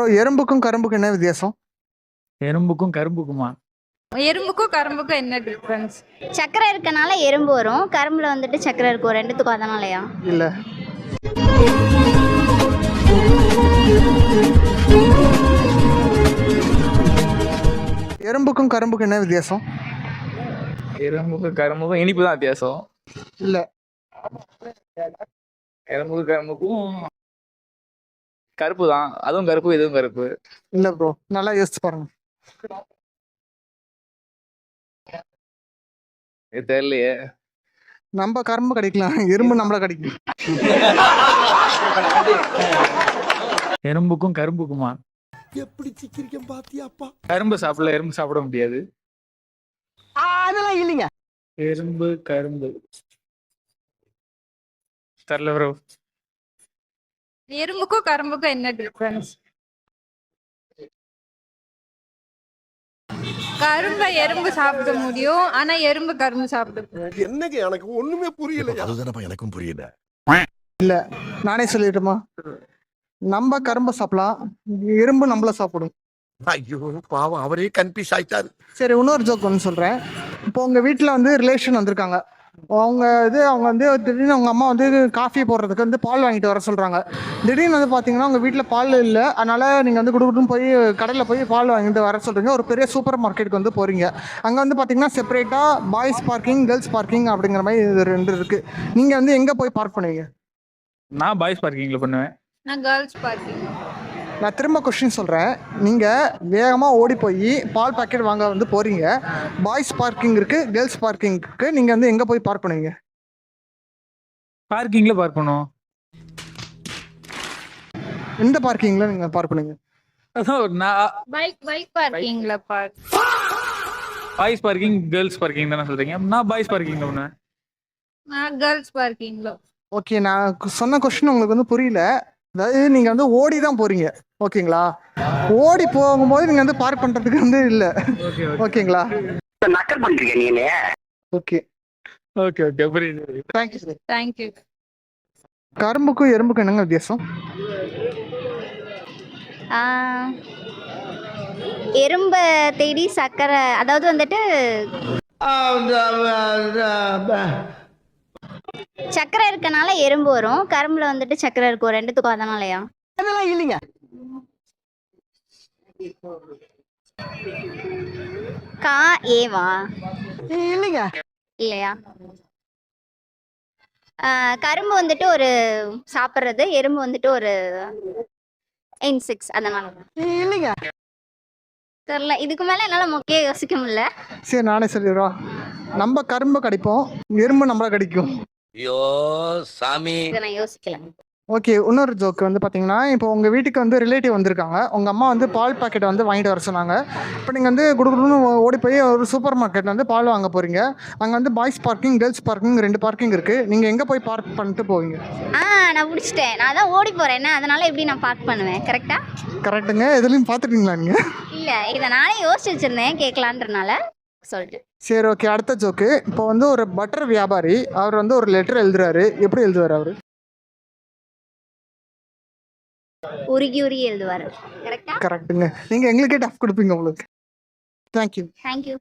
Bro, எறும்புக்கும் கரும்புக்கும் என்ன வித்தியாசம்? எறும்புக்கும் கரும்புக்குமா? எறும்புக்கும் கரும்புக்கும் என்ன டிஃபரன்ஸ்? சக்கரை இருக்கனால எறும்பு வரும், கரும்புல வந்துட்டு சக்கரை இருக்கும், ரெண்டுத்துக்கும் அதனாலயா? இல்ல. எறும்புக்கும் கரும்புக்கும் என்ன வித்தியாசம்? எறும்புக்கும் கரும்புக்கும் இனிப்பு தான் வித்தியாசம். இல்ல. எறும்புக்கும் கரும்புக்கும் கருப்பு தான். அதுவும் கருப்பு, இதுவும் கருப்பு. இல்ல ப்ரோ, நல்லா யோசிச்சு பாருங்க. இது தெரியலையே. நம்ம கரும்பு கடிக்கலாம், எறும்பு நம்மள கடிக்கும். எறும்புக்கும் கரும்புக்குமா? எப்படி சிக்கிரிக்கம் பாத்தியாப்பா? கரும்பு சாப்பிடல, எறும்பு சாப்பிட முடியாது. அதெல்லாம் இல்லைங்க. எறும்பு கரும்பு தெரியல ப்ரோ. எறும்புக்கும் கரும்புக்கும் என்ன டிஃபரன்ஸ்? கரும்பை எறும்பு சாப்பிட முடியும், ஆனா எறும்பு கரும்பு சாப்பிட முடியாது. என்னங்க எனக்கு ஒண்ணுமே புரியல. அதுதானப்பா எனக்கும் புரியல. இல்ல, நானே சொல்லிட்டுமா? நம்ம கரும்பை சாப்பிடலாம், எறும்பு நம்மள சாப்பிடும். ஐயோ பாவம், அவரே கன்ஃபியூஸ் ஆயிட்டாரு. சரி, இன்னொரு ஜோக் ஒன்று சொல்றேன். இப்போ உங்க வீட்டுல வந்து ரிலேஷன் வந்திருக்காங்க. அவங்க வந்து திடீர்னு அவங்க அம்மா வந்து காஃபி போடுறதுக்கு வந்து பால் வாங்கிட்டு வர சொல்றாங்க. திடீர்னு வந்து பாத்தீங்கன்னா உங்க வீட்டுல பால் இல்லை, அதனால நீங்க வந்து குடுக்குன்னு போய் கடையில் போய் பால் வாங்கிட்டு வர சொல்றீங்க. ஒரு பெரிய சூப்பர் மார்க்கெட்டுக்கு வந்து போறீங்க. அங்க வந்து பாத்தீங்கன்னா செப்பரேட்டா பாய்ஸ் பார்க்கிங், கேர்ள்ஸ் பார்க்கிங் அப்படிங்கிற மாதிரி இது ரெண்டு இருக்கு. நீங்க வந்து எங்க போய் பார்க் பண்ணுவீங்க? நான் பாய்ஸ் பார்க்கிங்ல பண்ணுவேன். நான் கேர்ள்ஸ் பார்க்கிங். நான் திரும்ப கொஸ்டின் சொல்கிறேன். நீங்கள் வேகமாக ஓடி போய் பால் பாக்கெட் வாங்க வந்து போகிறீங்க. பாய்ஸ் பார்க்கிங் இருக்குது, கேர்ள்ஸ் பார்க்கிங் இருக்குது. நீங்கள் வந்து எங்கே போய் பார்க் பண்ணுவீங்க? பார்க்கிங்ல பார்க் பண்ணுவோம். எந்த பார்க்கிங்கில் நீங்கள் பார்க் பண்ணுவீங்க? அதான் நான் பைக் பார்க்கிங்ல park. Boys parking, girls parking தானே சொல்றீங்க. நான் பாய்ஸ் பார்க்கிங்ல பண்ணுவேன். நான் கேர்ள்ஸ் பார்க்கிங்ல. ஓகே, நான் சொன்ன கொஸ்டின் உங்களுக்கு வந்து புரியல. அதாவது நீங்கள் வந்து ஓடி தான் போகிறீங்க, ஓகேங்களா? ஓடி போகும்போது நீங்கள் வந்து பார்க் பண்ணுறதுக்கு வந்து இல்லை, ஓகேங்களா? நக்கல் பண்றீங்க நீங்க. ஓகே ஓகே ஓகே, புரியுது. Thank you sir. தேங்க்யூ. கரும்புக்கும் எறும்புக்கும் என்னங்க வித்தியாசம்? எறும்பை தேடி சக்கரை, அதாவது வந்துட்டு சக்கரை இருக்கனால எறும்பு வரும், கரும்புல வந்துட்டு சக்கரை இருக்கும், ரெண்டுத்துக்கும் அதனாலயா? அதெல்லாம் இல்லைங்க. கா ஏவா? இல்லைங்க. இல்லையா? கரும்பு வந்துட்டு ஒரு சாப்பிட்றது, எறும்பு வந்துட்டு ஒரு இன்செக்ட்ஸ், அதனால. இல்லைங்க. தெரியல, இதுக்கு மேல என்னால முக்கிய யோசிக்க முடியல. சரி, நானே சொல்லிடுறோம். நம்ம கரும்பு கடிப்போம், எறும்பு நம்மளை கடிக்கும். ஐயோ சாமி. இதை நான் யோசிக்கல. ஓகே, இன்னொரு ஜோக் வந்து பார்த்தீங்கன்னா, இப்போ உங்கள் வீட்டுக்கு வந்து ரிலேட்டிவ் வந்திருக்காங்க. உங்கள் அம்மா வந்து பால் பாக்கெட் வந்து வாங்கிட்டு வர சொன்னாங்க. இப்போ நீங்கள் வந்து குடுக்குன்னு ஓடி போய் ஒரு சூப்பர் மார்க்கெட்டில் வந்து பால் வாங்க போகிறீங்க. அங்கே வந்து பாய்ஸ் பார்க்கிங், கேர்ள்ஸ் பார்க்கிங் ரெண்டு பார்க்கிங் இருக்குது. நீங்கள் எங்கே போய் பார்க் பண்ணிட்டு போவீங்க? நான் பிடிச்சிட்டேன். நான் தான் ஓடி போறேன், அதனால எப்படி நான் பார்க் பண்ணுவேன்? கரெக்டா? கரெக்டுங்க. எதுலையும் பார்த்துட்டீங்களா நீங்கள்? இல்லை, இதை நானே யோசிச்சு வச்சிருந்தேன் கேட்கலான்றனால சொல்லிட்டேன். சரி, ஓகே. அடுத்த ஜோக்கு. இப்போ வந்து ஒரு பட்டர் வியாபாரி, அவர் வந்து ஒரு லெட்டர் எழுதுறாரு. எப்படி எழுதுவார் அவர்? உருகி உருகி எழுதுவார். கரெக்டா? கரெக்டுங்க. நீங்கள் எங்களுக்கே டஃப் கொடுப்பீங்க உங்களுக்கு. தேங்க்யூ. தேங்க்யூ.